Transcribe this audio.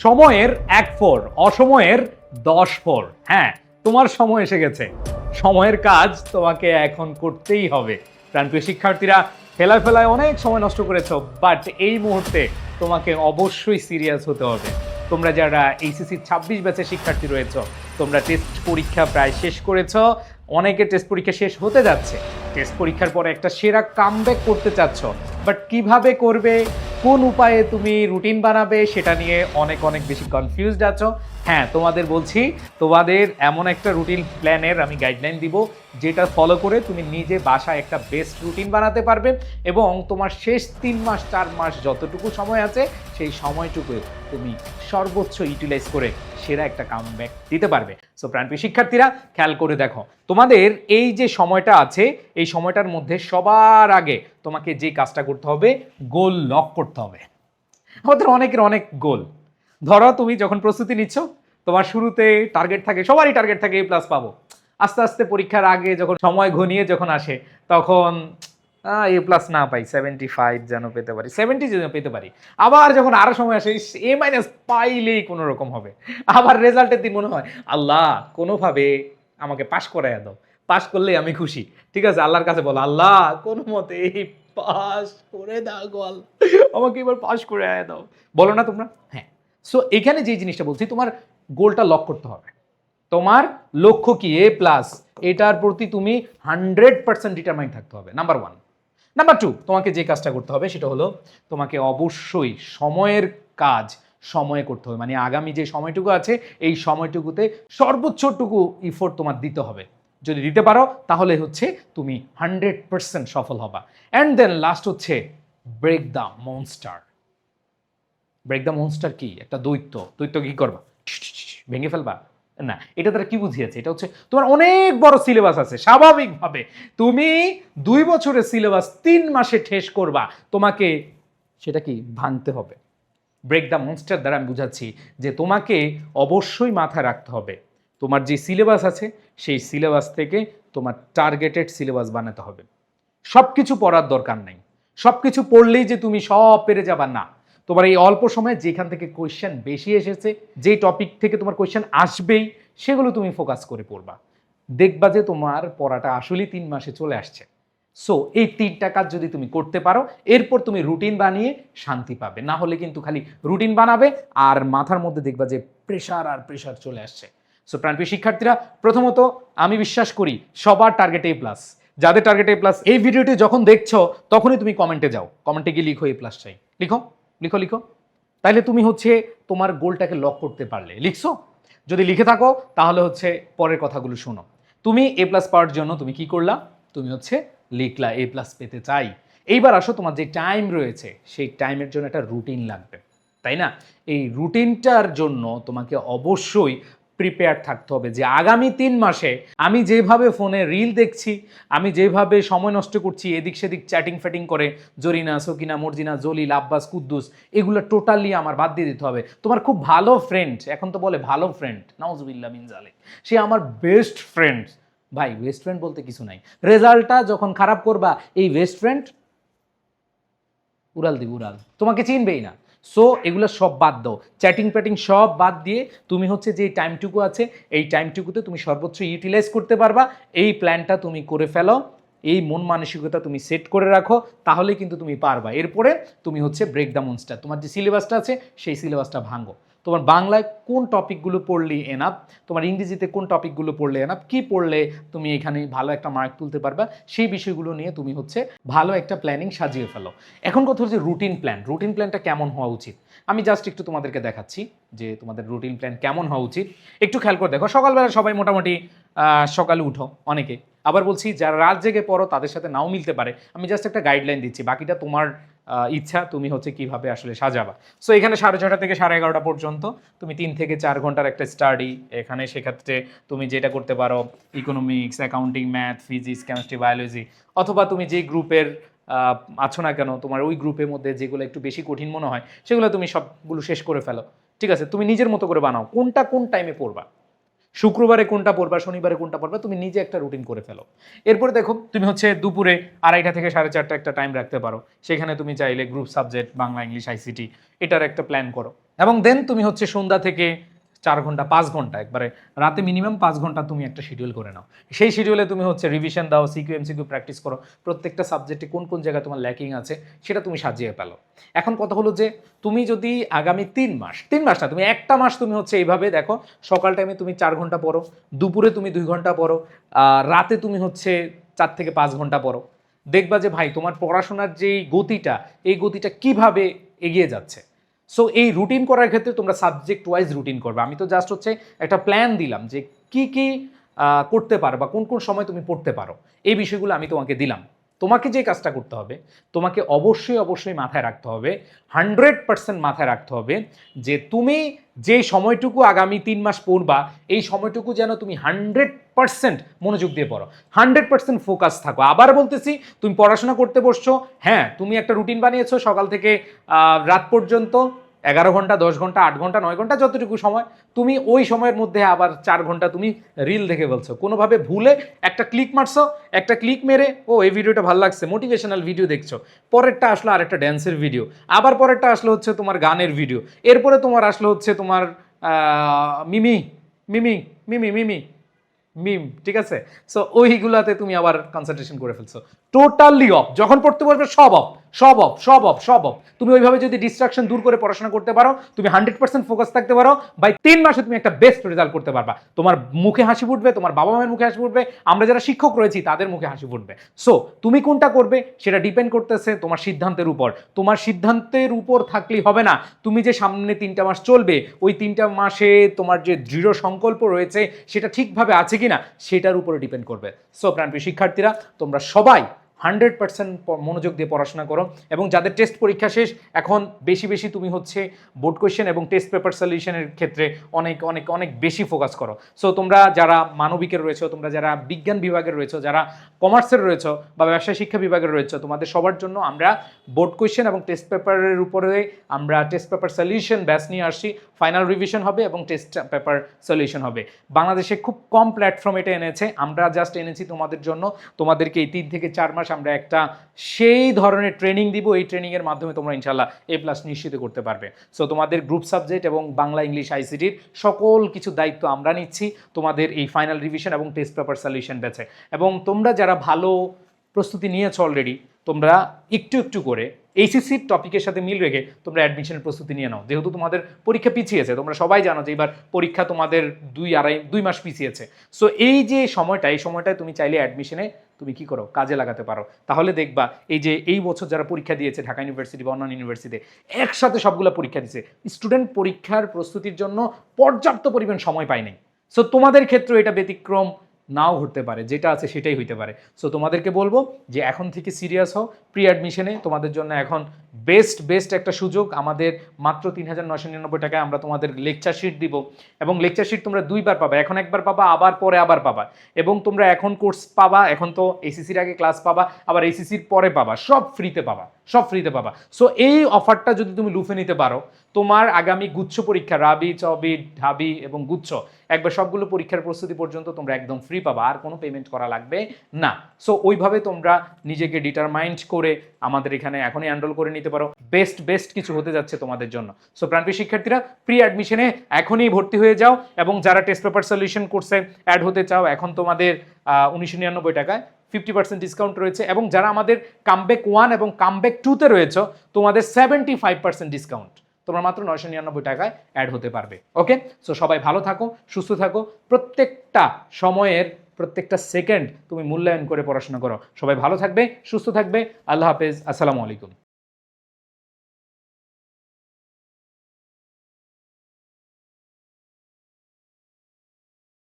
সময়ের 1/4, অসময়ের 10/4। হ্যাঁ, তোমার সময় এসে গেছে। সময়ের কাজ তোমাকে এখন করতেই হবে। প্রাণপ্রিয় শিক্ষার্থীরা, ফেলায় অনেক সময় নষ্ট করেছো, বাট এই মুহূর্তে তোমাকে অবশ্যই সিরিয়াস হতে হবে। তোমরা যারা এইচএসসি 26 ব্যাচের শিক্ষার্থী রয়েছো, তোমরা টেস্ট পরীক্ষা প্রায় শেষ করেছো, অনেকে টেস্ট পরীক্ষা শেষ হতে যাচ্ছে। টেস্ট পরীক্ষার পরে একটা সেরা কামব্যাক করতে চাচ্ছ, বাট কিভাবে করবে, কোন উপায়ে তুমি রুটিন বানাবে, সেটা নিয়ে অনেক বেশি কনফিউজড আছো। হ্যাঁ, তোমাদের বলছি, তোমাদের এমন একটা রুটিন প্ল্যানের আমি গাইডলাইন দিব, যেটা ফলো করে তুমি নিজে বাসায় একটা বেস্ট রুটিন বানাতে পারবে এবং তোমার শেষ 3 মাস 4 মাস যতটুকু সময় আছে সেই সময়টুকু তুমি সর্বোচ্চ ইউটিলাইজ করে সেরা একটা কামব্যাক দিতে পারবে। সো প্রাণপ্রিয় শিক্ষার্থীরা, খেয়াল করে দেখো, তোমাদের এই যে সময়টা আছে, এই সময়টার মধ্যে সবার আগে তোমাকে যে কাজটা করতে হবে, গোল লক করতে হবে। আমাদের অনেকের অনেক গোল। ধরো তুমি যখন প্রস্তুতি নিচ্ছ, তোমার শুরুতে টার্গেট থাকে, সবারই টার্গেট থাকে A+ পাবো। আস্তে আস্তে পরীক্ষার আগে যখন সময় ঘনিয়ে যখন আসে, তখন A+ না পাই, 75 যেন পেতে পারি, 70 যেন পেতে পারি। আবার যখন আরো সময় আসে, A- পাইলেই কোনো রকম হবে। আবার রেজাল্টের দিন মনে হয়, আল্লাহ কোনোভাবে আমাকে পাশ করাইয়া দাও, পাশ করলেই আমি খুশি। ঠিক আছে, আল্লাহর কাছে বলো, আল্লাহ কোনো মতে এই পাস করে দাও গো আল্লাহ, আমাকে এবার পাস করে দাও। বলো না তোমরা? হ্যাঁ। সো এখানে যে জিনিসটা বলছি, তোমার গোলটা লক করতে হবে। তোমার লক্ষ্য কি A+, এটার প্রতি তুমি 100% ডিটারমাইন্ড থাকতে হবে, নাম্বার 1। নাম্বার 2, তোমাকে যে কাজটা করতে হবে সেটা হলো, তোমাকে অবশ্যই সময়ের কাজ সময়ে করতে হবে। মানে আগামী যে সময়টুকু আছে, এই সময়টুকুতে সর্বোচ্চটুকু ইফোর্ট তোমার দিতে হবে। যদি দিতে পারো তাহলে হচ্ছে তুমি 100% সফল হবা। অ্যান্ড দেন লাস্ট হচ্ছে break the monster. Break the monster কি? একটা দৈত্য কি করবা? ভেঙে ফেলবা? না, এটা তারা কি বুঝিয়েছে, এটা হচ্ছে তোমার অনেক বড় সিলেবাস আছে, স্বাভাবিকভাবে তুমি 2 বছরের সিলেবাস 3 মাসে ঠেস করবা, তোমাকে সেটা কি ভাঙতে হবে। ব্রেক দ্য মনস্টার দ্বারা আমি বুঝাচ্ছি যে তোমাকে অবশ্যই মাথায় রাখতে হবে, তোমার যে সিলেবাস আছে সেই সিলেবাস থেকে তোমার টার্গেটেড সিলেবাস বানাতে হবে। সব কিছু পড়ার দরকার নাই, সব কিছু পড়লেই যে তুমি সব পেরে যাবা, না। তোমার এই অল্প সময়ে যেখান থেকে কোয়েশ্চেন বেশি এসেছে, যে টপিক থেকে তোমার কোয়েশ্চেন আসবেই, সেগুলো তুমি ফোকাস করে পড়বা। দেখবা যে তোমার পড়াটা আসলেই 3 মাসে চলে আসছে। সো এই 3টা কাজ যদি তুমি করতে পারো, এরপর তুমি রুটিন বানিয়ে শান্তি পাবে। না হলে কিন্তু খালি রুটিন বানাবে আর মাথার মধ্যে দেখবা যে প্রেশার আর প্রেশার চলে আসছে। সো প্রাণপ্রিয় শিক্ষার্থীরা, প্রথমত আমি বিশ্বাস করি সবার টার্গেট A+। যাদের টার্গেট A+, এই ভিডিওটি যখন দেখছো তখনই তুমি কমেন্টে যাও, কমেন্টে গিয়ে লিখো A+ চাই, লিখো লিখো লিখো। তাইলে তুমি হচ্ছে তোমার গোলটাকে লক করতে পারলে। লিখছো? যদি লিখে থাকো তাহলে হচ্ছে পরের কথাগুলো শোনো। তুমি A+ পাওয়ার জন্য তুমি কি করলা? তুমি হচ্ছে লিখলা A+ পেতে চাই। এইবার আসো, তোমার যে টাইম রয়েছে সেই টাইমের জন্য একটা রুটিন লাগবে, তাই না? এই রুটিনটার জন্য তোমাকে অবশ্যই প্রিপেয়ার থাকতে হবে যে আগামী 3 মাসে আমি যেভাবে ফোনে রিল দেখছি, আমি যেভাবে সময় নষ্ট করছি এদিক সেদিক চ্যাটিং ফ্যাটিং করে, জরিনা, সকিনা, মর্জিনা, জলিল, আব্বাস, কুদ্দুস, এগুলো টোটালি আমার বাদ দিয়ে দিতে হবে। তোমার খুব ভালো ফ্রেন্ড, এখন তো বলে ভালো ফ্রেন্ড, নাউজুবিল্লাহ মিন জালিক, সে আমার বেস্ট ফ্রেন্ড। ভাই, বেস্ট ফ্রেন্ড বলতে কিছু নাই। রেজাল্টটা যখন খারাপ করবা, এই বেস্ট ফ্রেন্ড উড়াল দিব, উড়াল, তোমাকে চিনবেই না। সো এগুলো সব বাদ দাও, চ্যাটিং প্যাটিং সব বাদ দিয়ে তুমি হচ্ছে যে টাইমটুকু আছে, এই টাইমটুকুতে তুমি সর্বোচ্চ ইউটিলাইজ করতে পারবা। এই প্ল্যানটা তুমি করে ফেলো, এই মন মানসিকতা তুমি সেট করে রাখো, তাহলে কিন্তু তুমি পারবা। এরপরে তুমি হচ্ছে ব্রেক দ্য মনস্টার, তোমার যে সিলেবাসটা আছে সেই সিলেবাসটা ভাঙো। তোমার বাংলায় কোন টপিকগুলো পড়লি এনাফ, তোমার ইংরেজিতে কোন টপিকগুলো পড়লে এনাফ, কি পড়লে তুমি এখানে ভালো একটা মার্ক তুলতে পারবা, সেই বিষয়গুলো নিয়ে তুমি হচ্ছে ভালো একটা প্ল্যানিং সাজিয়ে ফেলো। এখন কথা হচ্ছে রুটিন প্ল্যান। রুটিন প্ল্যানটা কেমন হওয়া উচিত আমি জাস্ট একটু তোমাদেরকে দেখাচ্ছি যে তোমাদের রুটিন প্ল্যান কেমন হওয়া উচিত। একটু খেয়াল করে দেখো, সকালবেলা সবাই মোটামুটি সকালে উঠো অনেকে, আবার বলছি যারা রাত জেগে পড়ো তাদের সাথে নাও মিলতে পারে, আমি জাস্ট একটা গাইডলাইন দিচ্ছি, বাকিটা তোমার ইচ্ছা, তুমি হচ্ছে কিভাবে আসলে সাজাবা। সো এখানে 6:30 থেকে 11:30 পর্যন্ত তুমি 3 থেকে 4 ঘন্টার একটা স্টাডি। এখানে সেক্ষেত্রে তুমি যেটা করতে পারো, economics, accounting, math, physics, chemistry, biology, অথবা তুমি যে গ্রুপের আছো না কেন, তোমার ওই গ্রুপের মধ্যে যেগুলো একটু বেশি কঠিন মনে হয় সেগুলো তুমি সবগুলো শেষ করে ফেলো। ঠিক আছে, তুমি নিজের মতো করে বানাও কোনটা কোন টাইমে পড়বা। শুক্রবারে কোনটা পড়বা, শনিবারে কোনটা পড়বা, তুমি নিজে একটা রুটিন করে ফেলো। এরপরে দেখো তুমি হচ্ছে দুপুরে 2:30 থেকে 4:30 একটা টাইম রাখতে পারো, সেখানে তুমি চাইলে group subject Bangla, English, ICT এটার একটা প্ল্যান করো। এবং দেন তুমি হচ্ছে সন্ধ্যা থেকে 4 ঘন্টা 5 ঘন্টা একবারে রাতে মিনিমাম 5 ঘন্টা তুমি একটা শিডিউল করে নাও। সেই শিডিউলে তুমি হচ্ছে রিভিশন দাও, সিকিউ এমসিকিউ প্র্যাকটিস করো, প্রত্যেকটা সাবজেক্টে কোন কোন জায়গায় তোমার ল্যাকিং আছে সেটা তুমি সাজিয়ে ফেলো। এখন কথা হলো যে তুমি যদি আগামী 3 মাস না, তুমি একটা মাস তুমি হচ্ছে এইভাবে দেখো, সকাল টাইমে তুমি 4 ঘন্টা পড়ো, দুপুরে তুমি 2 ঘন্টা পড়ো, রাতে তুমি হচ্ছে 4 থেকে 5 ঘন্টা পড়ো, দেখবা যে ভাই তোমার পড়াশোনার যেই গতিটা, এই গতিটা কিভাবে এগিয়ে যাচ্ছে। সো এই রুটিন করার ক্ষেত্রে তোমরা সাবজেক্ট ওয়াইজ রুটিন করবে। আমি তো জাস্ট হচ্ছে একটা প্ল্যান দিলাম যে কি কি করতে পারো বা কোন কোন সময় তুমি পড়তে পারো, এই বিষয়গুলো আমি তোমাকে দিলাম। তোমাকে যে কাজটা করতে হবে, তোমাকে অবশ্যই অবশ্যই মাথায় রাখতে হবে, 100% মাথায় রাখতে হবে যে তুমি যে সময়টুকু আগামী 3 মাস পড়বা, এই সময়টুকু যেন তুমি 100% মনোযোগ দিয়ে পড়ো, 100% ফোকাস থাকো। আবার বলতেছি, তুমি পড়াশোনা করতে বসছো, হ্যাঁ তুমি একটা রুটিন বানিয়েছো সকাল থেকে রাত পর্যন্ত 11 ঘন্টা, 10 ঘন্টা, 8 ঘন্টা, 9 ঘন্টা, যতটুকু সময়, তুমি ওই সময়ের মধ্যে আবার 4 ঘন্টা তুমি রিল দেখে বলছো, কোনোভাবে ভুলে একটা ক্লিক মারছো, একটা ক্লিক মেরে ও এই ভিডিওটা ভালো লাগছে, মোটিভেশনাল ভিডিও দেখছো, পরেরটা আসলো আর একটা ড্যান্সের ভিডিও, আবার পরেরটা আসলো হচ্ছে তোমার গানের ভিডিও, এরপরে তোমার আসলো হচ্ছে তোমার মিমি মিমি মিমি মিমি মিম, ঠিক আছে? সো ওইগুলাতে তুমি আবার কনসেন্ট্রেশন করে ফেলছো, টোটালি অফ। যখন পড়তে বসবে সব অফ, সব অফ, সব অফ, সব অফ। তুমি ওইভাবে যদি ডিস্ট্রাকশন দূর করে পড়াশোনা করতে পারো, তুমি 100% ফোকাস থাকতে পারো, বাই 3 মাসে তুমি একটা বেস্ট রেজাল্ট করতে পারবা। তোমার মুখে হাসি ফুটবে, তোমার বাবা মায়ের মুখে হাসি ফুটবে, আমরা যারা শিক্ষক রয়েছি তাদের মুখে হাসি ফুটবে। সো তুমি কোনটা করবে সেটা ডিপেন্ড করতেছে তোমার সিদ্ধান্তের উপর। তোমার সিদ্ধান্তের উপর থাকলেই হবে না, তুমি যে সামনে 3টা মাস চলবে, ওই 3টা মাসে তোমার যে দৃঢ় সংকল্প রয়েছে সেটা ঠিকভাবে আছে কিনা সেটার উপরে ডিপেন্ড করবে। সো প্রাণপ্রিয় শিক্ষার্থীরা, তোমরা সবাই 100% মনোযোগ দিয়ে পড়াশোনা করো, এবং যাদের টেস্ট পরীক্ষা শেষ, এখন বেশি বেশি তুমি হচ্ছে বোর্ড কোয়েশ্চেন এবং টেস্ট পেপার সলিউশনের ক্ষেত্রে অনেক অনেক অনেক বেশি ফোকাস করো। সো তোমরা যারা মানবিকের রয়েছে, তোমরা যারা বিজ্ঞান বিভাগের রয়েছে, যারা কমার্সের রয়েছে বা ব্যবসায় শিক্ষা বিভাগের রয়েছে, তোমাদের সবার জন্য আমরা বোর্ড কোয়েশ্চেন এবং টেস্ট পেপারের উপরে আমরা টেস্ট পেপার সলিউশন ব্যাচ নিয়ে আসছি। ফাইনাল রিভিশন হবে এবং টেস্ট পেপার সলিউশন হবে। বাংলাদেশে খুব কম প্ল্যাটফর্ম এটা এনেছে, আমরা জাস্ট এনেছি তোমাদের জন্য। তোমাদেরকে এই 3 থেকে 4 মাস আমরা একটা সেই ধরনের ট্রেনিং দিব, এই ট্রেনিংয়ের মাধ্যমে তোমরা ইনশাল্লাহ A+ নিশ্চিত করতে পারবে। সো তোমাদের গ্রুপ সাবজেক্ট এবং বাংলা, ইংলিশ, আইসিটির সকল কিছু দায়িত্ব আমরা নিচ্ছি তোমাদের এই ফাইনাল রিভিশন এবং টেস্ট পেপার সলিউশন ব্যাচে। এবং তোমরা যারা ভালো প্রস্তুতি নিয়েছো অলরেডি, তোমরা একটু একটু করে এইচএসসির টপিকের সাথে মিল রেখে তোমরা অ্যাডমিশনের প্রস্তুতি নিয়ে নাও। যেহেতু তোমাদের পরীক্ষা পিছিয়েছে, তোমরা সবাই জানো যে এবার পরীক্ষা তোমাদের 2 মাস পিছিয়েছে। সো এই যে সময়টা, এই সময়টায় তুমি চাইলে অ্যাডমিশনে তুমি কি করো, কাজে লাগাতে পারো। তাহলে দেখবা এই যে এই বছর যারা পরীক্ষা দিয়েছে ঢাকা ইউনিভার্সিটি বা অন্যান্য ইউনিভার্সিটিতে একসাথে সবগুলো পরীক্ষা দিয়েছে, স্টুডেন্ট পরীক্ষার প্রস্তুতির জন্য পর্যাপ্ত পরিমাণ সময় পায় নাই। সো তোমাদের ক্ষেত্রে এটা ব্যতিক্রম নাও ঘটতে পারে, যেটা আছে সেটাই হইতে পারে। সো তোমাদেরকে বলবো যে এখন থেকে সিরিয়াস হও। প্রি অ্যাডমিশনে তোমাদের জন্য এখন বেস্ট একটা সুযোগ। আমাদের মাত্র 3,999 টাকায় আমরা তোমাদের লেকচার শিট দিব, এবং লেকচার শিট তোমরা 2বার পাবা, এখন একবার পাবা, আবার পরে আবার পাবা। এবং তোমরা এখন কোর্স পাবা, এখন তো এসিসির আগে ক্লাস পাবা, আবার এসিসির পরে পাবা, সব ফ্রিতে পাবা, সব ফ্রিতে পাবা। সো এই অফারটা যদি তুমি লুফে নিতে পারো, তোমার আগামী গুচ্ছ পরীক্ষা, রাবি, চবি, ঢাবি এবং গুচ্ছ, একবার সবগুলো পরীক্ষার প্রস্তুতি পর্যন্ত তোমরা একদম ফ্রি পাবা, আর কোনো পেমেন্ট করা লাগবে না। সো ওইভাবে তোমরা নিজেকে ডিটারমাইন্ড করে আমাদের এখানে এখনই এনরোল করে নিতে পারো। বেস্ট কিছু হতে যাচ্ছে তোমাদের জন্য। সো প্রাণপ্রিয় শিক্ষার্থীরা, প্রি অ্যাডমিশনে এখনই ভর্তি হয়ে যাও, এবং যারা টেস্ট পেপার সলিউশন কোর্সে অ্যাড হতে চাও, এখন তোমাদের 1999 টাকায় 50% ডিসকাউন্ট রয়েছে, এবং যারা আমাদের কামব্যাক 1 এবং কামব্যাক 2-তে রয়েছে, তোমাদের 75% ডিসকাউন্ট। তোমরা মাত্র 999 টাকায় অ্যাড হতে পারবে। ওকে, সো সবাই ভালো থাকো, সুস্থ থাকো, প্রত্যেকটা সময়ের প্রত্যেকটা সেকেন্ড তুমি মূল্যায়ন করে পড়াশোনা করো। সবাই ভালো থাকবে, সুস্থ থাকবে। আল্লাহ হাফেজ, আসসালামু আলাইকুম।